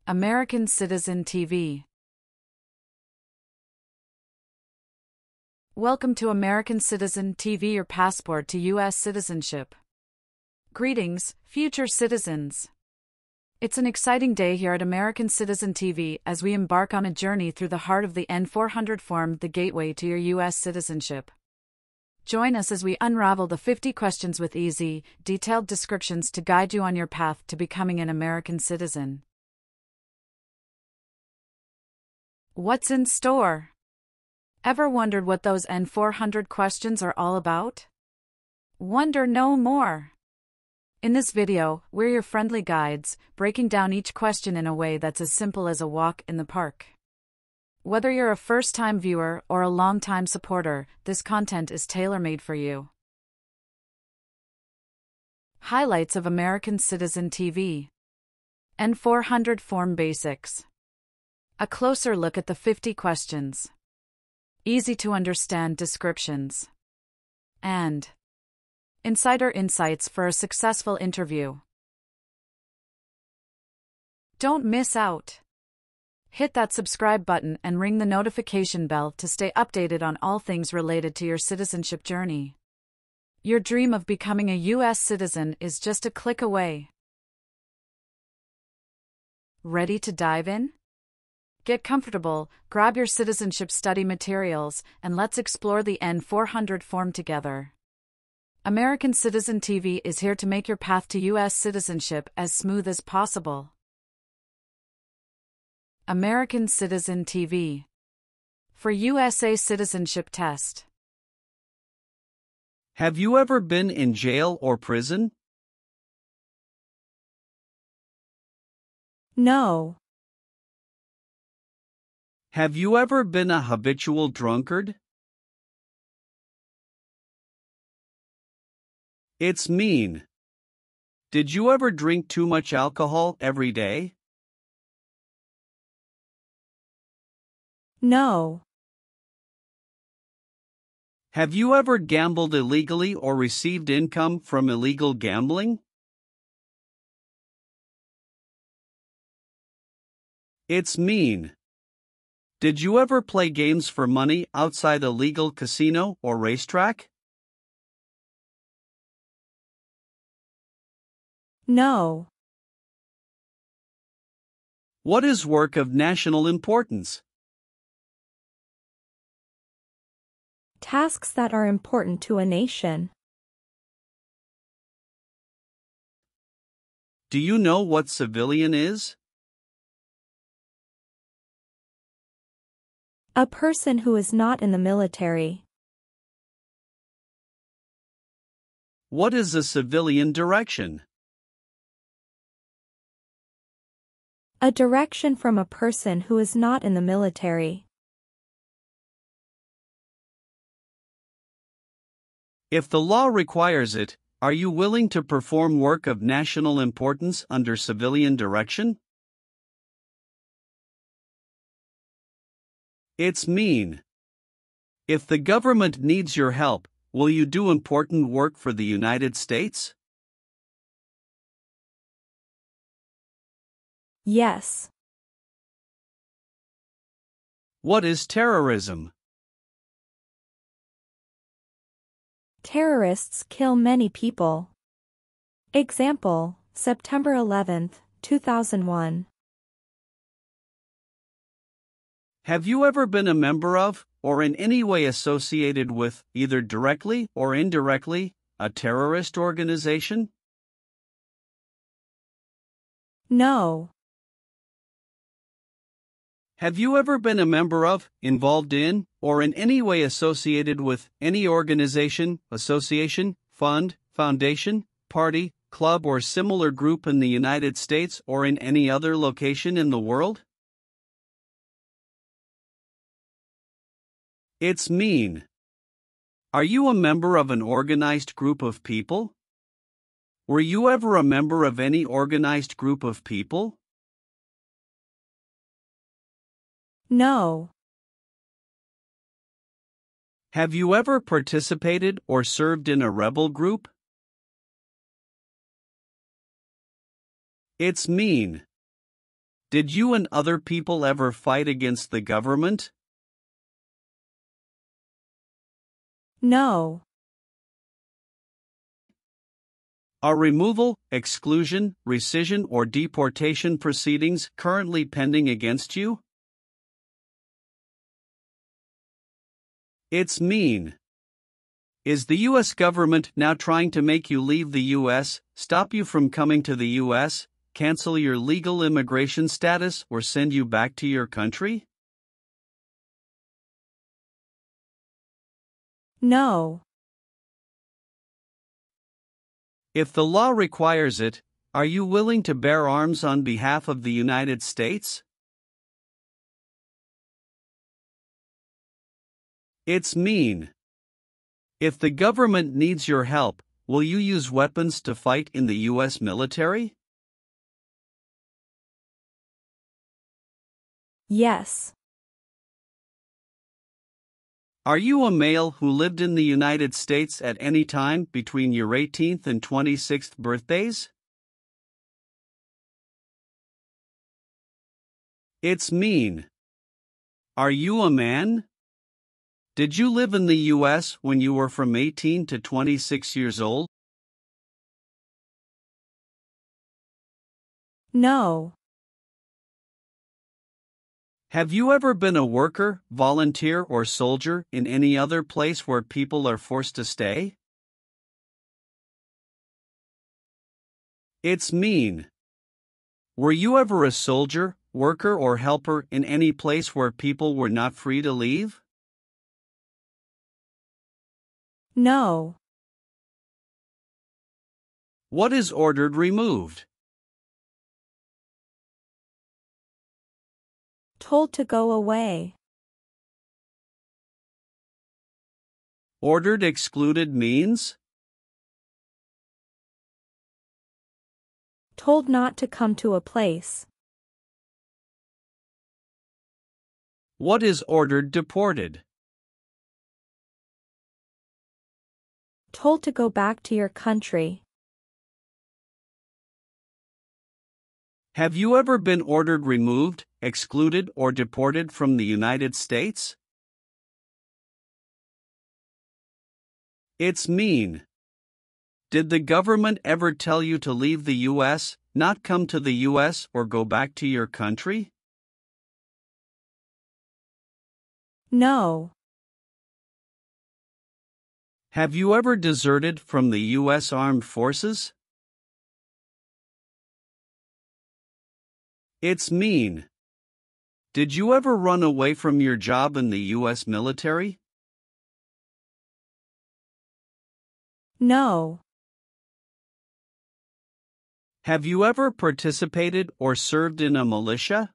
American Citizen TV. Welcome to American Citizen TV, your passport to US citizenship. Greetings, future citizens. It's an exciting day here at American Citizen TV as we embark on a journey through the heart of the N400 form, the gateway to your US citizenship. Join us as we unravel the 50 questions with easy, detailed descriptions to guide you on your path to becoming an American citizen. What's in store? Ever wondered what those N400 questions are all about? Wonder no more. In this video, we're your friendly guides, breaking down each question in a way that's as simple as a walk in the park. Whether you're a first-time viewer or a long-time supporter, this content is tailor-made for you. Highlights of American Citizen TV. N400 Form Basics. A closer look at the 50 questions. Easy-to-understand descriptions. And insider insights for a successful interview. Don't miss out. Hit that subscribe button and ring the notification bell to stay updated on all things related to your citizenship journey. Your dream of becoming a US citizen is just a click away. Ready to dive in? Get comfortable, grab your citizenship study materials, and let's explore the N400 form together. American Citizen TV is here to make your path to US citizenship as smooth as possible. American Citizen TV. For USA Citizenship Test. Have you ever been in jail or prison? No. Have you ever been a habitual drunkard? It's mean. Did you ever drink too much alcohol every day? No. Have you ever gambled illegally or received income from illegal gambling? It's mean. Did you ever play games for money outside a legal casino or racetrack? No. What is work of national importance? Tasks that are important to a nation. Do you know what civilian is? A person who is not in the military. What is a civilian direction? A direction from a person who is not in the military. If the law requires it, are you willing to perform work of national importance under civilian direction? It's mean. If the government needs your help, will you do important work for the United States? Yes. What is terrorism? Terrorists kill many people. Example, September 11, 2001. Have you ever been a member of, or in any way associated with, either directly or indirectly, a terrorist organization? No. Have you ever been a member of, involved in, or in any way associated with, any organization, association, fund, foundation, party, club or similar group in the United States or in any other location in the world? It's mean. Are you a member of an organized group of people? Were you ever a member of any organized group of people? No. Have you ever participated or served in a rebel group? It's mean. Did you and other people ever fight against the government? No. Are removal, exclusion, rescission, or deportation proceedings currently pending against you? It's mean. Is the U.S. government now trying to make you leave the U.S., stop you from coming to the U.S., cancel your legal immigration status, or send you back to your country? No. If the law requires it, are you willing to bear arms on behalf of the United States? It's mean. If the government needs your help, will you use weapons to fight in the U.S. military? Yes. Are you a male who lived in the United States at any time between your 18th and 26th birthdays? It's mean. Are you a man? Did you live in the U.S. when you were from 18 to 26 years old? No. Have you ever been a worker, volunteer, or soldier in any other place where people are forced to stay? It's mean. Were you ever a soldier, worker, or helper in any place where people were not free to leave? No. What is ordered removed? Told to go away. Ordered excluded means? Told not to come to a place. What is ordered deported? Told to go back to your country. Have you ever been ordered removed, excluded, or deported from the United States? It's mean. Did the government ever tell you to leave the U.S., not come to the U.S., or go back to your country? No. Have you ever deserted from the U.S. Armed Forces? It's mean. Did you ever run away from your job in the U.S. military? No. Have you ever participated or served in a militia?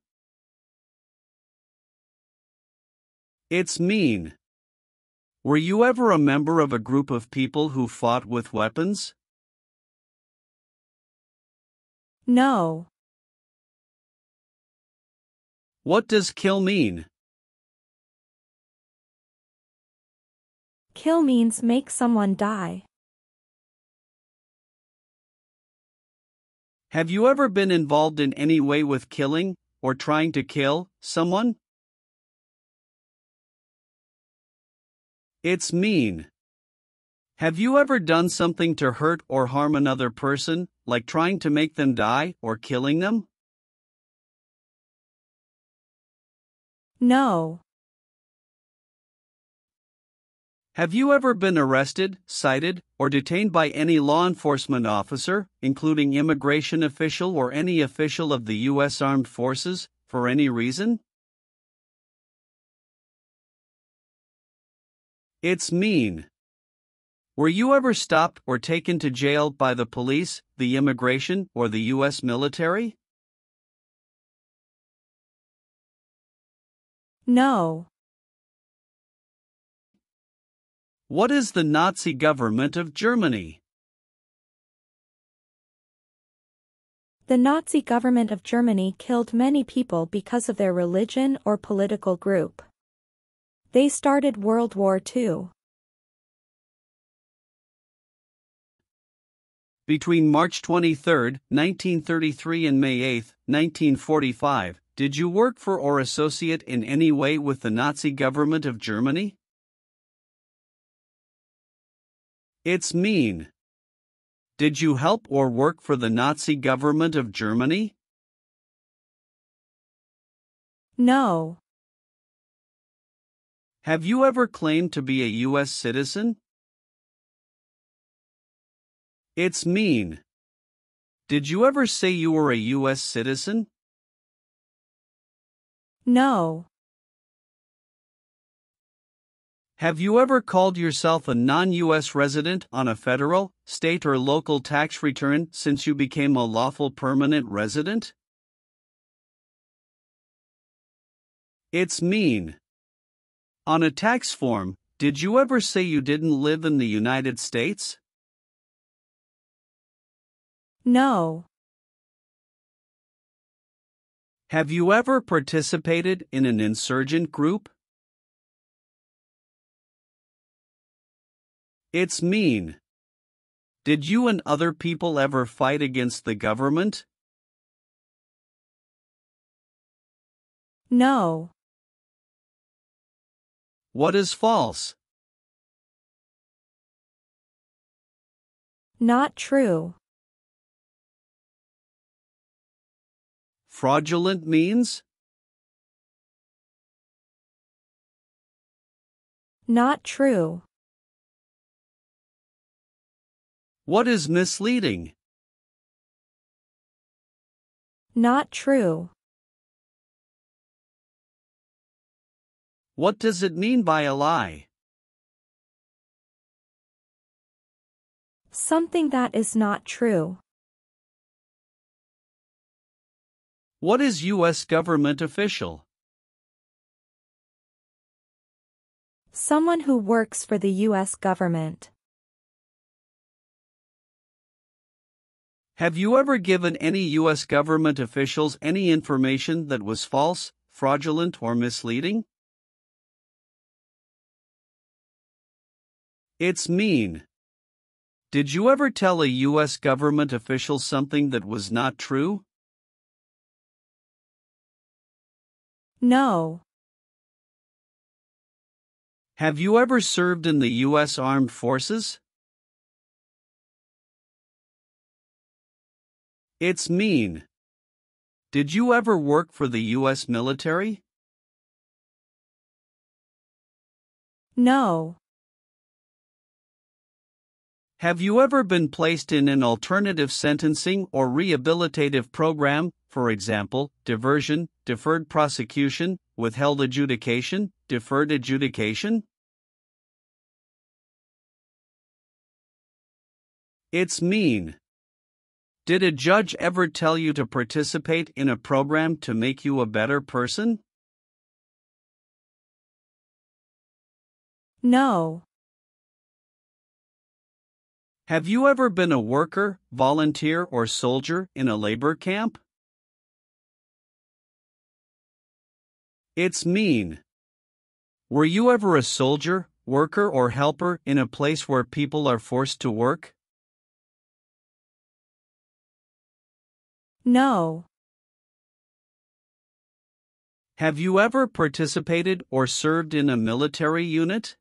It's mean. Were you ever a member of a group of people who fought with weapons? No. What does kill mean? Kill means make someone die. Have you ever been involved in any way with killing, or trying to kill, someone? It's mean. Have you ever done something to hurt or harm another person, like trying to make them die or killing them? No. Have you ever been arrested, cited, or detained by any law enforcement officer, including immigration official or any official of the U.S. Armed Forces, for any reason? It's mean. Were you ever stopped or taken to jail by the police, the immigration, or the U.S. military? No. What is the Nazi government of Germany? The Nazi government of Germany killed many people because of their religion or political group. They started World War II. Between March 23, 1933 and May 8, 1945, did you work for or associate in any way with the Nazi government of Germany? It's mean. Did you help or work for the Nazi government of Germany? No. Have you ever claimed to be a U.S. citizen? It's mean. Did you ever say you were a U.S. citizen? No. Have you ever called yourself a non-U.S. resident on a federal, state or local tax return since you became a lawful permanent resident? It's mean. On a tax form, did you ever say you didn't live in the United States? No. Have you ever participated in an insurgent group? It's mean. Did you and other people ever fight against the government? No. What is false? Not true. Fraudulent means? Not true. What is misleading? Not true. What does it mean by a lie? Something that is not true. What is U.S. government official? Someone who works for the U.S. government. Have you ever given any U.S. government officials any information that was false, fraudulent, or misleading? It's mean. Did you ever tell a U.S. government official something that was not true? No. Have you ever served in the U.S. Armed Forces? It's mean. Did you ever work for the U.S. military? No. Have you ever been placed in an alternative sentencing or rehabilitative program, for example, diversion, deferred prosecution, withheld adjudication, deferred adjudication? It's mean. Did a judge ever tell you to participate in a program to make you a better person? No. Have you ever been a worker, volunteer, or soldier in a labor camp? It's mean. Were you ever a soldier, worker, or helper in a place where people are forced to work? No. Have you ever participated or served in a military unit?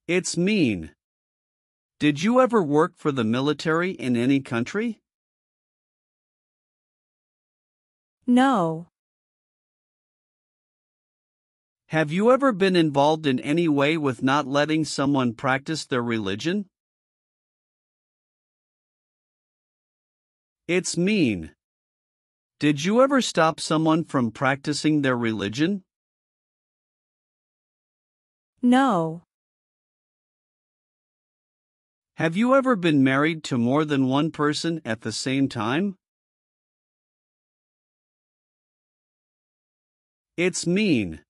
It's mean. Did you ever work for the military in any country? No. Have you ever been involved in any way with not letting someone practice their religion? It's mean. Did you ever stop someone from practicing their religion? No. Have you ever been married to more than one person at the same time? It's mean.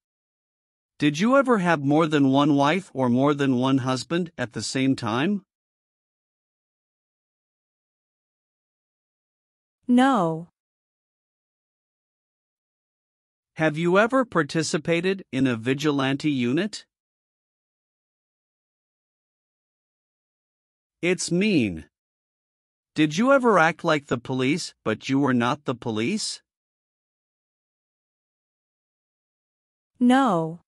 Did you ever have more than one wife or more than one husband at the same time? No. Have you ever participated in a vigilante unit? It's mean. Did you ever act like the police, but you were not the police? No.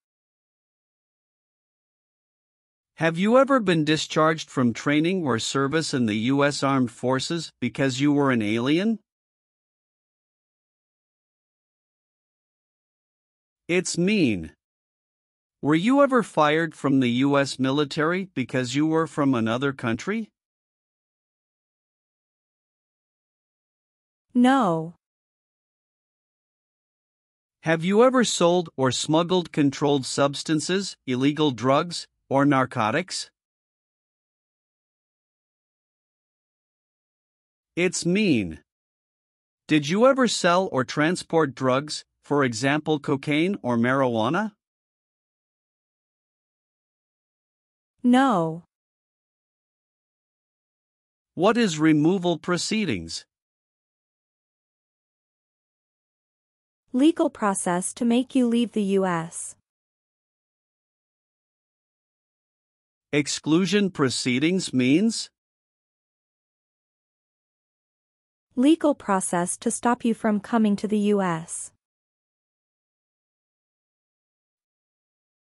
Have you ever been discharged from training or service in the U.S. Armed Forces because you were an alien? It's mean. Were you ever fired from the U.S. military because you were from another country? No. Have you ever sold or smuggled controlled substances, illegal drugs, or narcotics? It's mean. Did you ever sell or transport drugs, for example cocaine or marijuana? No. What is removal proceedings? Legal process to make you leave the U.S. Exclusion proceedings means? Legal process to stop you from coming to the U.S.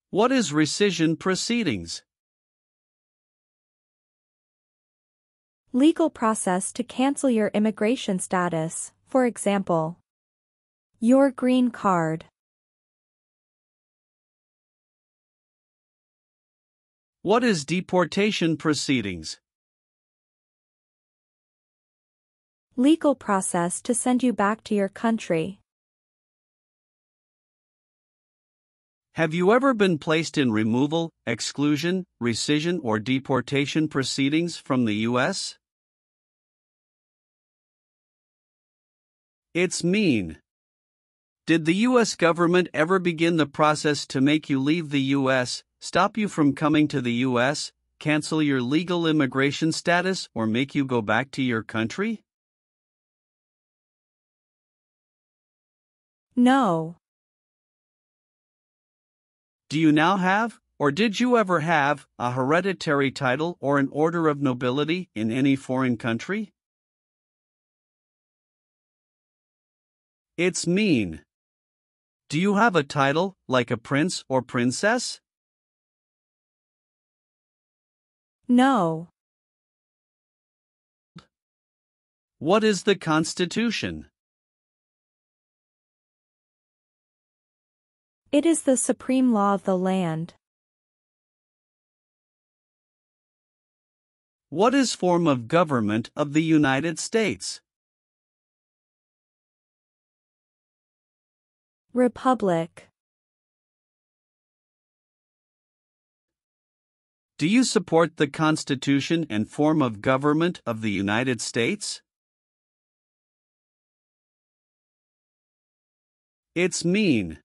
What is rescission proceedings? Legal process to cancel your immigration status, for example, your green card. What is deportation proceedings? Legal process to send you back to your country. Have you ever been placed in removal, exclusion, rescission, or deportation proceedings from the U.S.? It's mean. Did the U.S. government ever begin the process to make you leave the U.S., stop you from coming to the U.S., cancel your legal immigration status, or make you go back to your country? No. Do you now have, or did you ever have, a hereditary title or an order of nobility in any foreign country? It's mean. Do you have a title, like a prince or princess? No. What is the Constitution? It is the supreme law of the land. What is form of government of the United States? Republic. Do you support the Constitution and form of government of the United States? It's mean.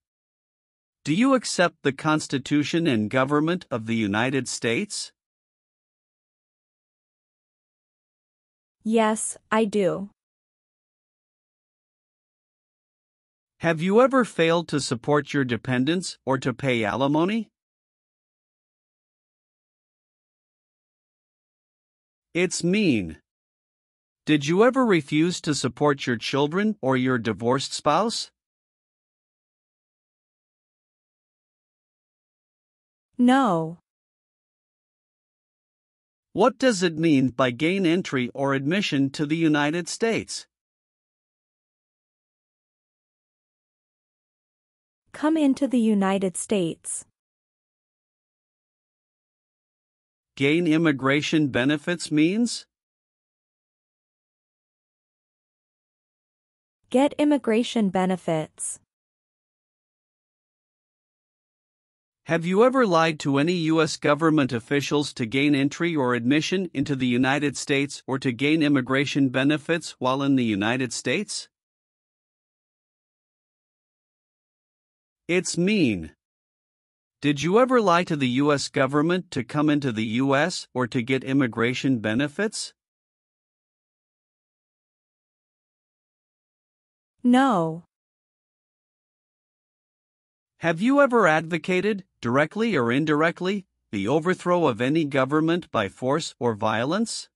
Do you accept the Constitution and government of the United States? Yes, I do. Have you ever failed to support your dependents or to pay alimony? It's mean. Did you ever refuse to support your children or your divorced spouse? No. What does it mean by gain entry or admission to the United States? Come into the United States. Gain immigration benefits means? Get immigration benefits. Have you ever lied to any U.S. government officials to gain entry or admission into the United States or to gain immigration benefits while in the United States? It's mean. Did you ever lie to the U.S. government to come into the U.S. or to get immigration benefits? No. Have you ever advocated, directly or indirectly, the overthrow of any government by force or violence?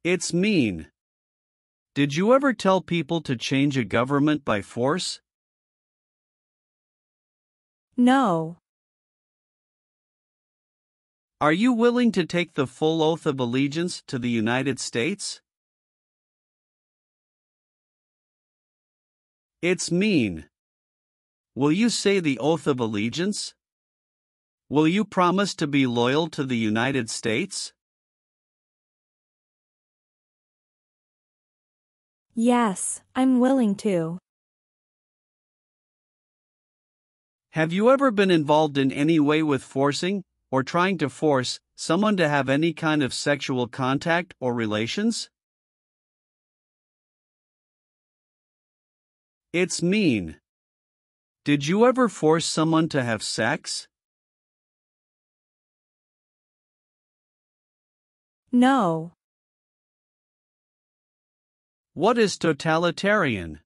It's mean. Did you ever tell people to change a government by force? No. Are you willing to take the full oath of allegiance to the United States? It's mean. Will you say the oath of allegiance? Will you promise to be loyal to the United States? Yes, I'm willing to. Have you ever been involved in any way with forcing, or trying to force, someone to have any kind of sexual contact or relations? It's mean. Did you ever force someone to have sex? No. What is totalitarian?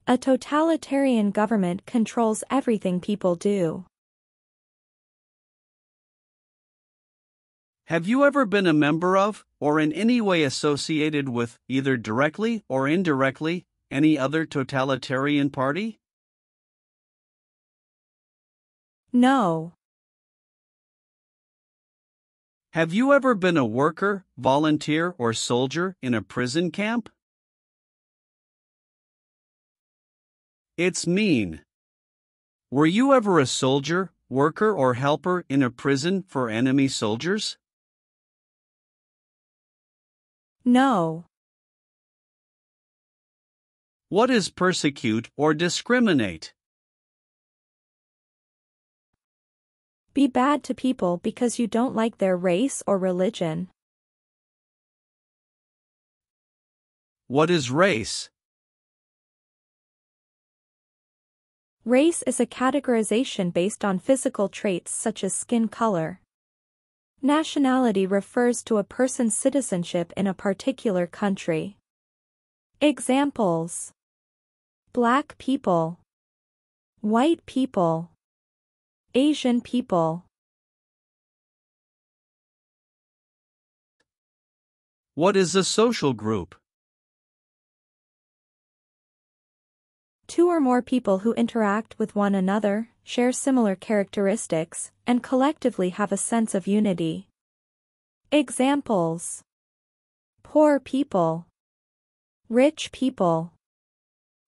A totalitarian government controls everything people do. Have you ever been a member of, or in any way associated with, either directly or indirectly, any other totalitarian party? No. Have you ever been a worker, volunteer, or soldier in a prison camp? It's mean. Were you ever a soldier, worker, or helper in a prison for enemy soldiers? No. What is persecute or discriminate? Be bad to people because you don't like their race or religion. What is race? Race is a categorization based on physical traits such as skin color. Nationality refers to a person's citizenship in a particular country. Examples: Black people, white people, Asian people. What is a social group? Two or more people who interact with one another, share similar characteristics, and collectively have a sense of unity. Examples: poor people, rich people,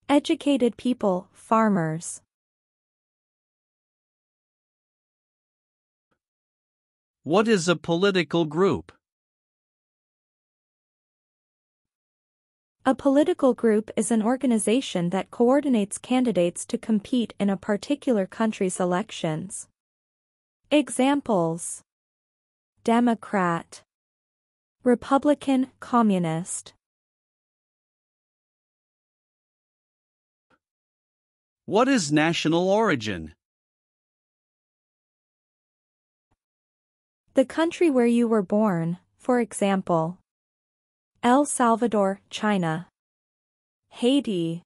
educated people, farmers. What is a political group? A political group is an organization that coordinates candidates to compete in a particular country's elections. Examples: Democrat, Republican, Communist. What is national origin? The country where you were born, for example, El Salvador, China. Haiti.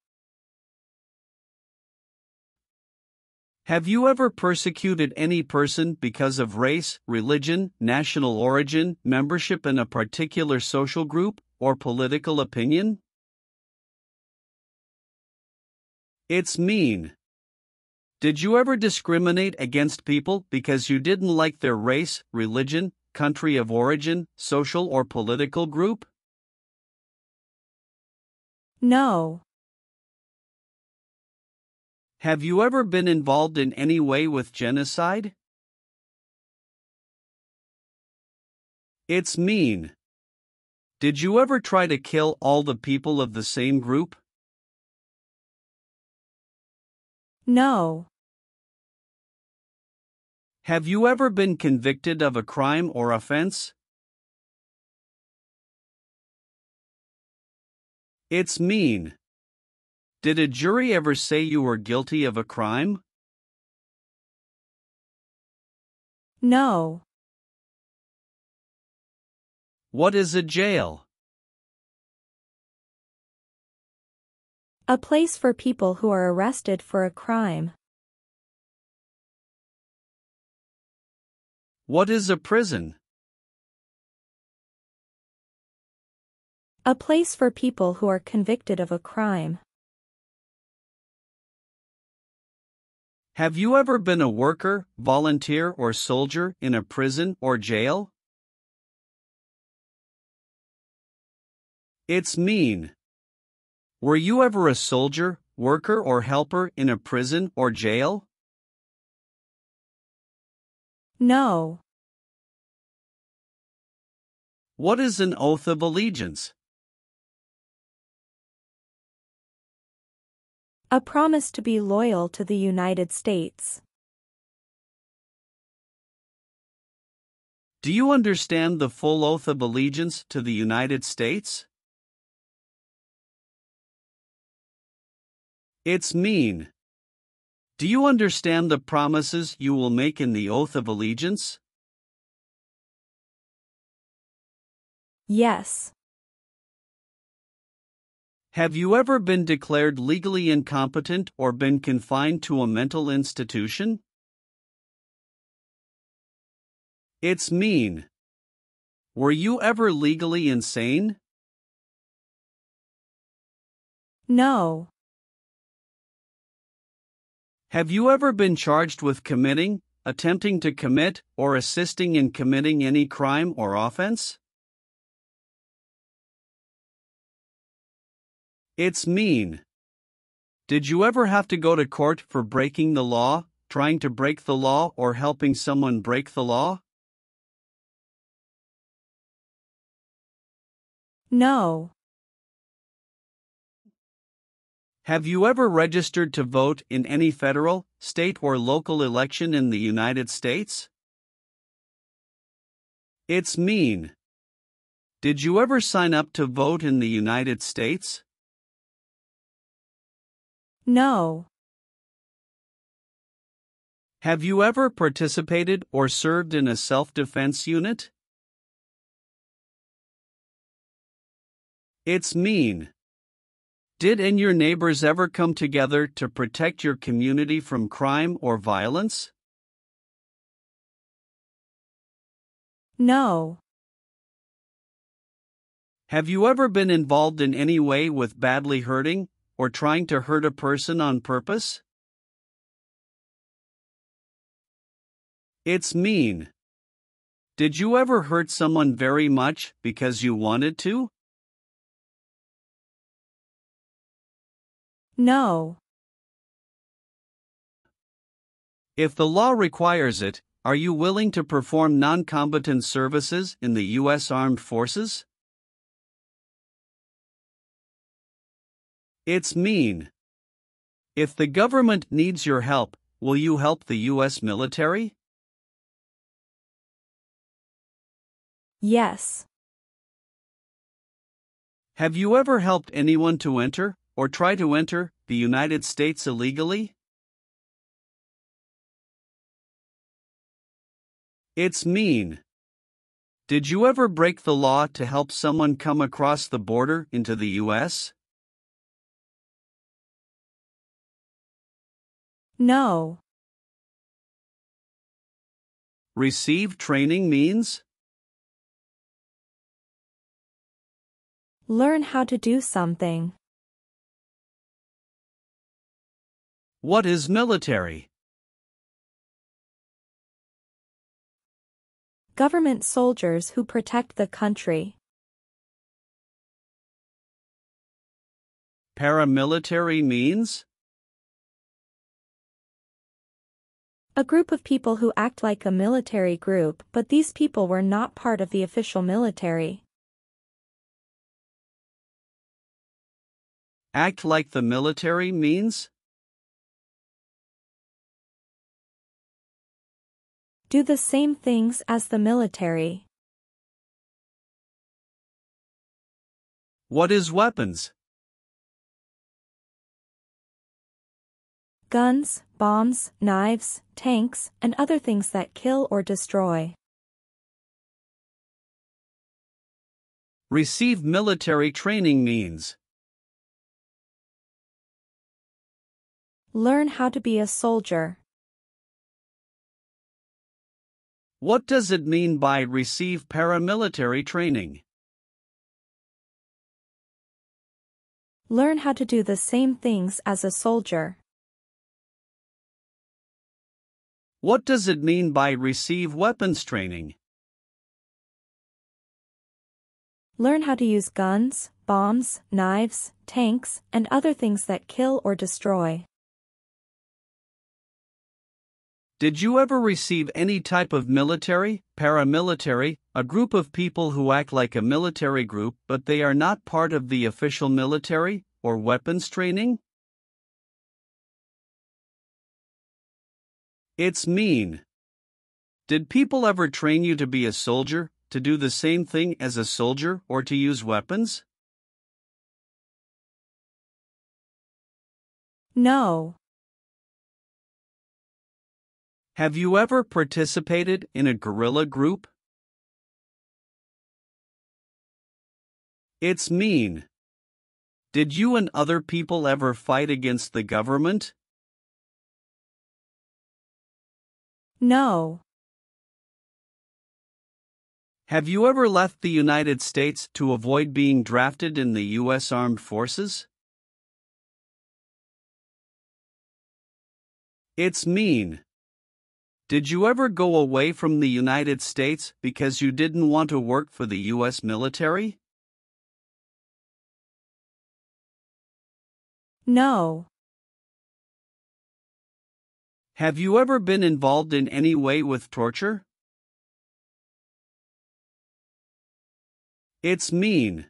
Have you ever persecuted any person because of race, religion, national origin, membership in a particular social group, or political opinion? It's mean. Did you ever discriminate against people because you didn't like their race, religion, country of origin, social or political group? No. Have you ever been involved in any way with genocide? It's mean. Did you ever try to kill all the people of the same group? No. Have you ever been convicted of a crime or offense? It's mean. Did a jury ever say you were guilty of a crime? No. What is a jail? A place for people who are arrested for a crime. What is a prison? A place for people who are convicted of a crime. Have you ever been a worker, volunteer, or soldier in a prison or jail? It's mean. Were you ever a soldier, worker, or helper in a prison or jail? No. What is an oath of allegiance? A promise to be loyal to the United States. Do you understand the full oath of allegiance to the United States? It's mean. Do you understand the promises you will make in the oath of allegiance? Yes. Have you ever been declared legally incompetent or been confined to a mental institution? It's mean. Were you ever legally insane? No. Have you ever been charged with committing, attempting to commit, or assisting in committing any crime or offense? It's mean. Did you ever have to go to court for breaking the law, trying to break the law, or helping someone break the law? No. Have you ever registered to vote in any federal, state, or local election in the United States? It's mean. Did you ever sign up to vote in the United States? No. Have you ever participated or served in a self-defense unit? It's mean. Did and your neighbors ever come together to protect your community from crime or violence? No. Have you ever been involved in any way with badly hurting or trying to hurt a person on purpose? It's mean. Did you ever hurt someone very much because you wanted to? No. If the law requires it, are you willing to perform non-combatant services in the U.S. Armed Forces? It's mean. If the government needs your help, will you help the U.S. military? Yes. Have you ever helped anyone to enter, or try to enter, the United States illegally? It's mean. Did you ever break the law to help someone come across the border into the U.S.? No. Receive training means? Learn how to do something. What is military? Government soldiers who protect the country. Paramilitary means? A group of people who act like a military group, but these people were not part of the official military. Act like the military means? Do the same things as the military. What is weapons? Guns, bombs, knives, tanks, and other things that kill or destroy. Receive military training means? Learn how to be a soldier. What does it mean by receive paramilitary training? Learn how to do the same things as a soldier. What does it mean by receive weapons training? Learn how to use guns, bombs, knives, tanks, and other things that kill or destroy. Did you ever receive any type of military, paramilitary, a group of people who act like a military group but they are not part of the official military, or weapons training? It's mean. Did people ever train you to be a soldier, to do the same thing as a soldier, or to use weapons? No. Have you ever participated in a guerrilla group? It's mean. Did you and other people ever fight against the government? No. Have you ever left the United States to avoid being drafted in the U.S. Armed Forces? It's mean. Did you ever go away from the United States because you didn't want to work for the U.S. military? No. Have you ever been involved in any way with torture? It's mean.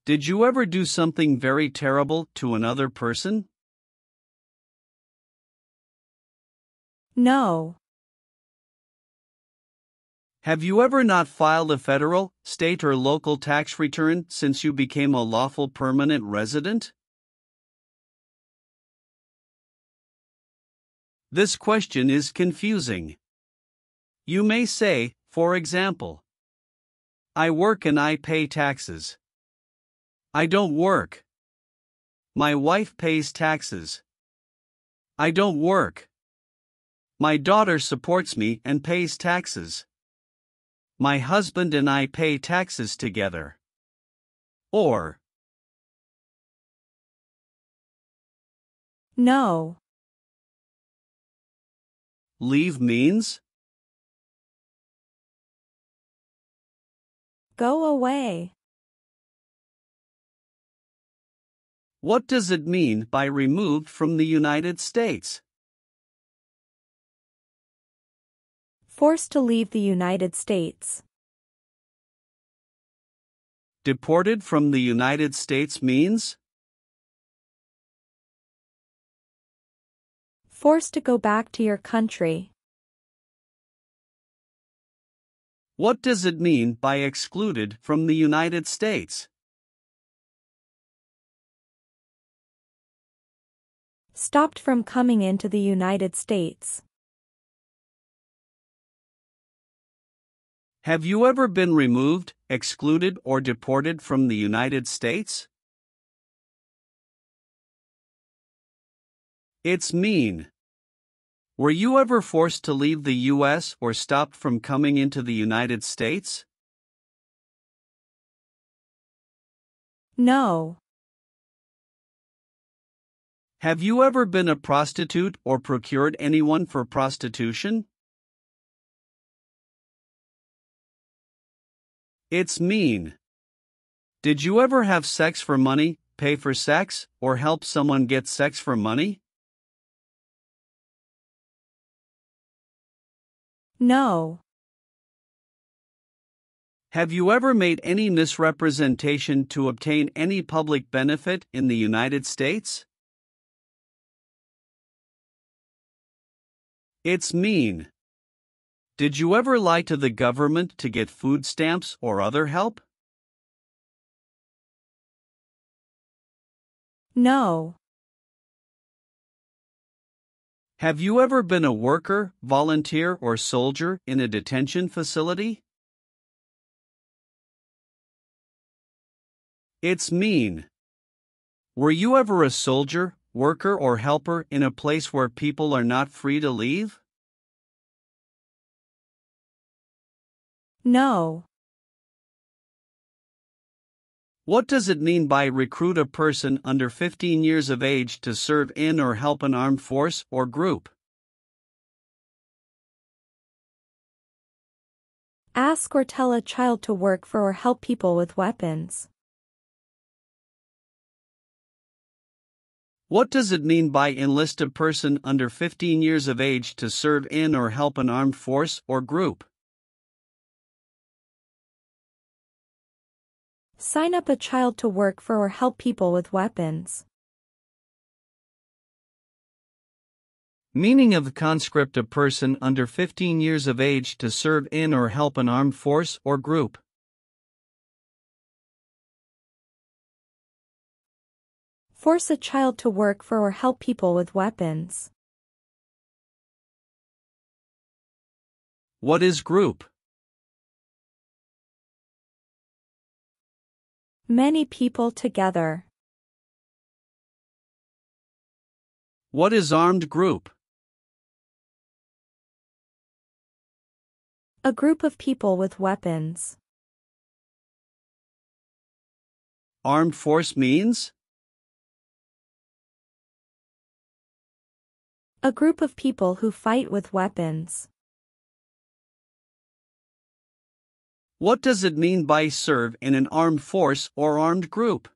Did you ever do something very terrible to another person? No. Have you ever not filed a federal, state, or local tax return since you became a lawful permanent resident? This question is confusing. You may say, for example, I work and I pay taxes. I don't work. My wife pays taxes. I don't work. My daughter supports me and pays taxes. My husband and I pay taxes together. Or, No. leave means? Go away. What does it mean by removed from the United States? Forced to leave the United States. Deported from the United States means? Forced to go back to your country. What does it mean by excluded from the United States? Stopped from coming into the United States. Have you ever been removed, excluded, or deported from the United States? It's mean. Were you ever forced to leave the U.S. or stopped from coming into the United States? No. Have you ever been a prostitute or procured anyone for prostitution? It's mean. Did you ever have sex for money, pay for sex, or help someone get sex for money? No. Have you ever made any misrepresentation to obtain any public benefit in the United States? It's mean. Did you ever lie to the government to get food stamps or other help? No. Have you ever been a worker, volunteer, or soldier in a detention facility? It's mean. Were you ever a soldier, worker, or helper in a place where people are not free to leave? No. What does it mean by recruit a person under 15 years of age to serve in or help an armed force or group? Ask or tell a child to work for or help people with weapons. What does it mean by enlist a person under 15 years of age to serve in or help an armed force or group? Sign up a child to work for or help people with weapons. Meaning of conscript a person under 15 years of age to serve in or help an armed force or group. Force a child to work for or help people with weapons. What is group? Many people together. What is armed group? A group of people with weapons. Armed force means? A group of people who fight with weapons. What does it mean by serve in an armed force or armed group?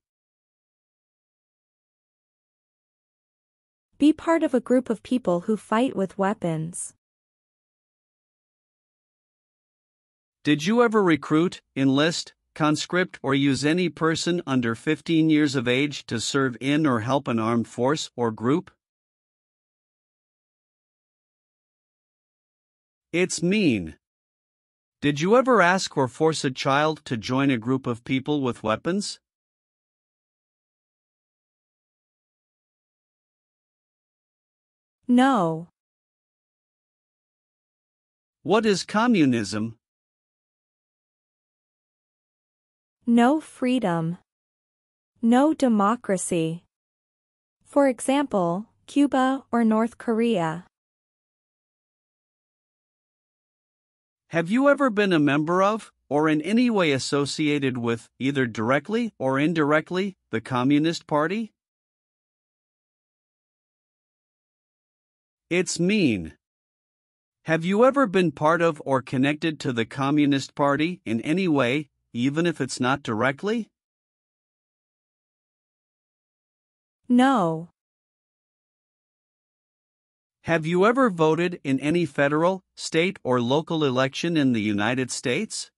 Be part of a group of people who fight with weapons. Did you ever recruit, enlist, conscript, or use any person under 15 years of age to serve in or help an armed force or group? It's mean. Did you ever ask or force a child to join a group of people with weapons? No. What is communism? No freedom. No democracy. For example, Cuba or North Korea. Have you ever been a member of, or in any way associated with, either directly or indirectly, the Communist Party? It's mean. Have you ever been part of or connected to the Communist Party in any way, even if it's not directly? No. Have you ever voted in any federal, state, or local election in the United States?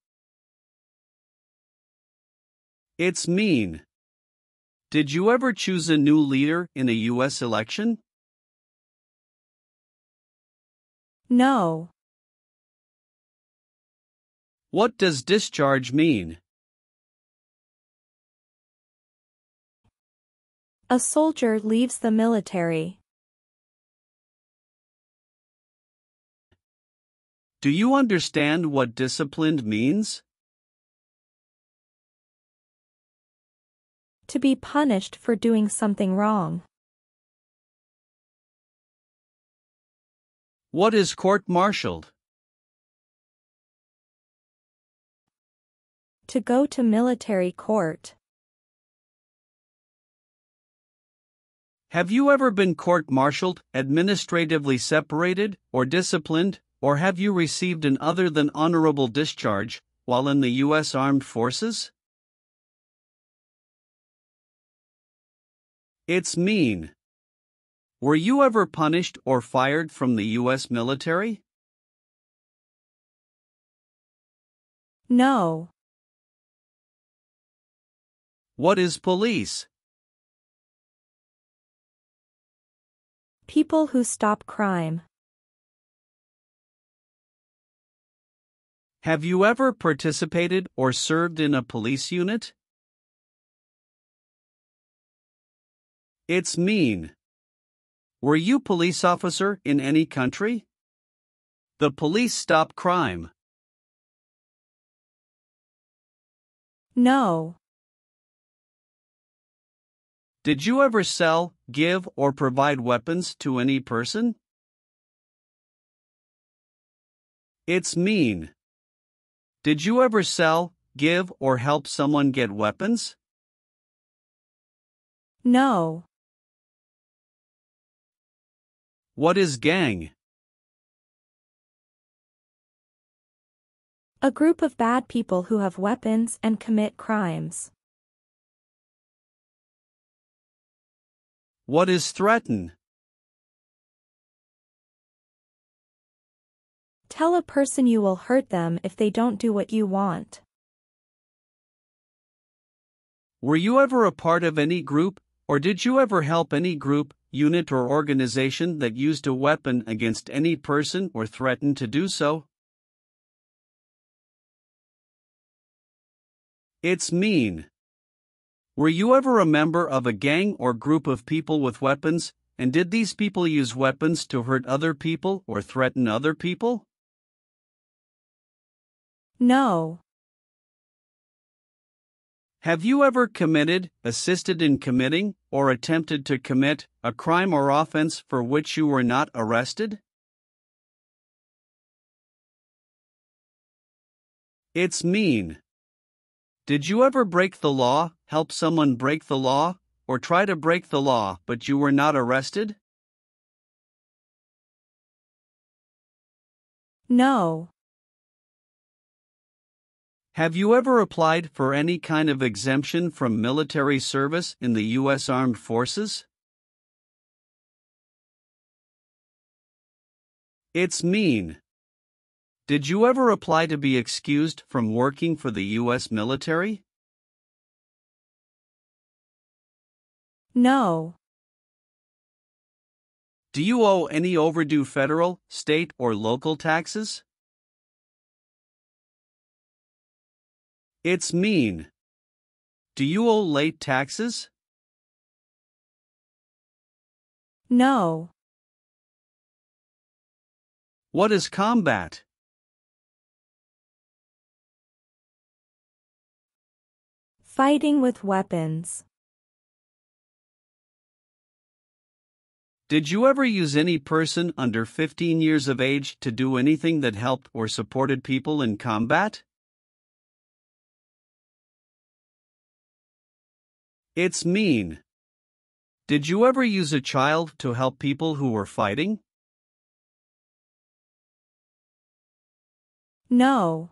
It's mean. Did you ever choose a new leader in a U.S. election? No. What does discharge mean? A soldier leaves the military. Do you understand what disciplined means? To be punished for doing something wrong. What is court-martialed? To go to military court. Have you ever been court-martialed, administratively separated, or disciplined, or have you received an other than honorable discharge while in the U.S. Armed Forces? It's mean. Were you ever punished or fired from the U.S. military? No. What is police? People who stop crime. Have you ever participated or served in a police unit? It's mean. Were you police officer in any country? The police stop crime. No. Did you ever sell, give, or provide weapons to any person? It's mean. Did you ever sell, give, or help someone get weapons? No. What is gang? A group of bad people who have weapons and commit crimes. What is threaten? Tell a person you will hurt them if they don't do what you want. Were you ever a part of any group, or did you ever help any group, unit or organization that used a weapon against any person or threatened to do so? It's mean. Were you ever a member of a gang or group of people with weapons, and did these people use weapons to hurt other people or threaten other people? No. Have you ever committed, assisted in committing, or attempted to commit a crime or offense for which you were not arrested? It's mean. Did you ever break the law, help someone break the law, or try to break the law but you were not arrested? No. Have you ever applied for any kind of exemption from military service in the U.S. Armed Forces? It's mean. Did you ever apply to be excused from working for the U.S. military? No. Do you owe any overdue federal, state, or local taxes? It's mean. Do you owe late taxes? No. What is combat? Fighting with weapons. Did you ever use any person under 15 years of age to do anything that helped or supported people in combat? It's mean. Did you ever use a child to help people who were fighting? No.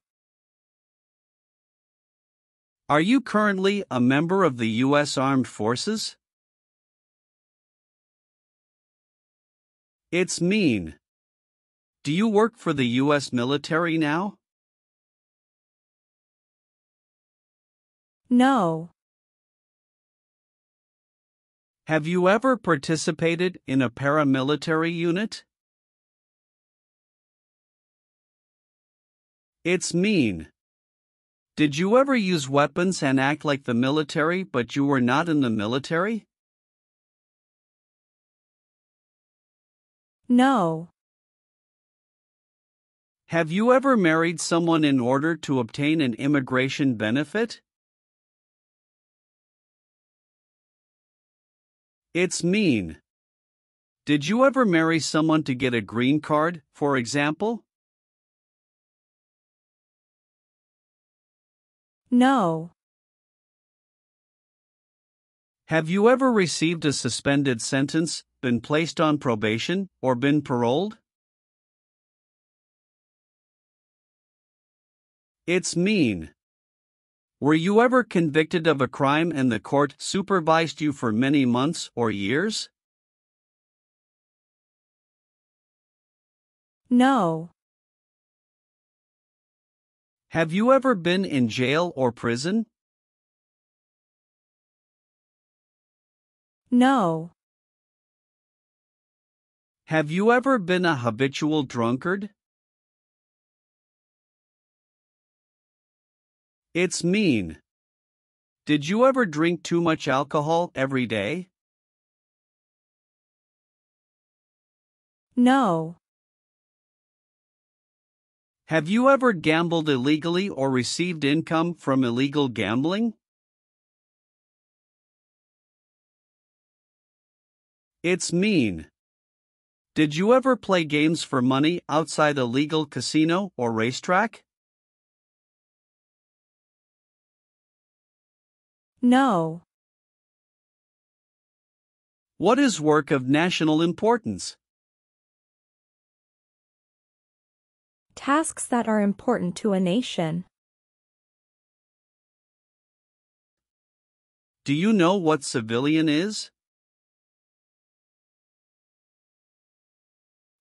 Are you currently a member of the U.S. Armed Forces? It's mean. Do you work for the U.S. military now? No. Have you ever participated in a paramilitary unit? It's mean. Did you ever use weapons and act like the military but you were not in the military? No. Have you ever married someone in order to obtain an immigration benefit? It's mean. Did you ever marry someone to get a green card, for example? No. Have you ever received a suspended sentence, been placed on probation, or been paroled? It's mean. Were you ever convicted of a crime and the court supervised you for many months or years? No. Have you ever been in jail or prison? No. Have you ever been a habitual drunkard? It's mean. Did you ever drink too much alcohol every day? No. Have you ever gambled illegally or received income from illegal gambling? It's mean. Did you ever play games for money outside a legal casino or racetrack? No. What is work of national importance? Tasks that are important to a nation. Do you know what civilian is?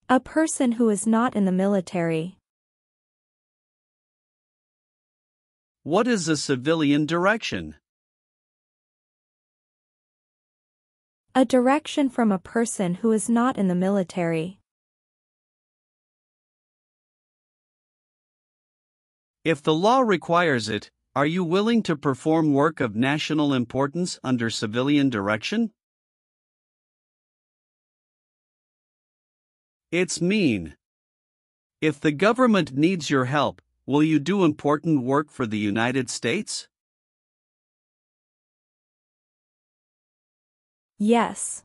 A person who is not in the military. What is a civilian direction? A direction from a person who is not in the military. If the law requires it, are you willing to perform work of national importance under civilian direction? It's mean. If the government needs your help, will you do important work for the United States? Yes.